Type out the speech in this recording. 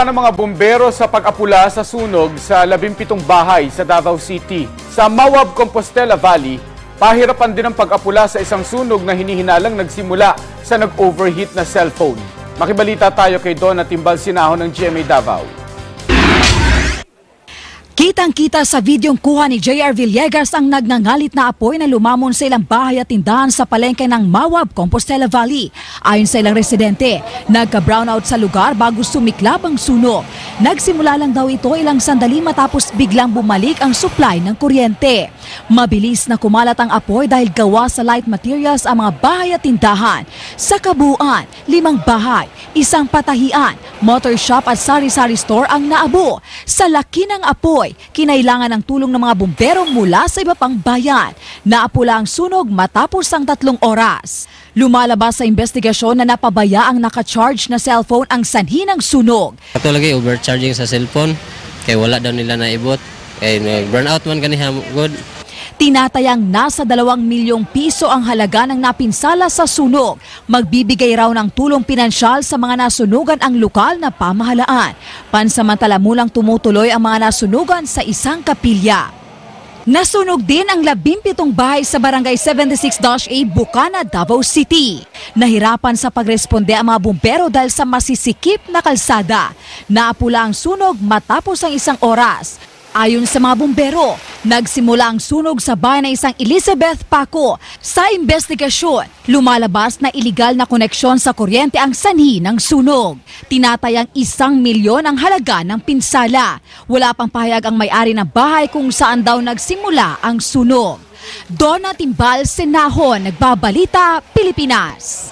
Nahirapan ang mga bumbero sa pag-apula sa sunog sa 17 bahay sa Davao City. Sa Mawab, Compostela Valley, pahirapan din ang pag-apula sa isang sunog na hinihinalang nagsimula sa nag-overheat na cellphone. Makibalita tayo kay Donna Timbal Sinahon ng GMA Davao. Kitang-kita sa videong kuha ni J.R. Villegas ang nagngangalit na apoy na lumamon sa ilang bahay at tindahan sa palengke ng Mawab, Compostela Valley. Ayon sa ilang residente, nagka-brownout sa lugar bago sumiklab ang sunog. Nagsimula lang daw ito ilang sandali matapos biglang bumalik ang supply ng kuryente. Mabilis na kumalat ang apoy dahil gawa sa light materials ang mga bahay at tindahan. Sa kabuuan, 5 bahay, isang patahian, motor shop at sari-sari store ang naabo. Sa laki ng apoy, kinailangan ng tulong ng mga bumbero mula sa iba pang bayan. Naapula ang sunog matapos ang 3 oras. Lumalabas sa investigasyon na napabaya ang naka-charge na cellphone ang sanhi ng sunog. Ato lagi overcharging sa cellphone, kay wala daw nila naibot. Kay burnout man kaniha good. Tinatayang nasa 2 milyong piso ang halaga ng napinsala sa sunog. Magbibigay raw ng tulong pinansyal sa mga nasunugan ang lokal na pamahalaan. Pansamantala mulang tumutuloy ang mga nasunugan sa isang kapilya. Nasunog din ang 17 bahay sa Barangay 76-A, Bukana, Davao City. Nahirapan sa pagresponde ang mga bumbero dahil sa masisikip na kalsada. Naapula ang sunog matapos ang 1 oras. Ayon sa mga bumbero, nagsimula ang sunog sa bahay ng isang Elizabeth Paco. Sa investigasyon, lumalabas na iligal na koneksyon sa kuryente ang sanhi ng sunog. Tinatayang 1 milyon ang halaga ng pinsala. Wala pang pahayag ang may-ari ng bahay kung saan daw nagsimula ang sunog. Donna Timbal Sinahon, Nagbabalita, Pilipinas.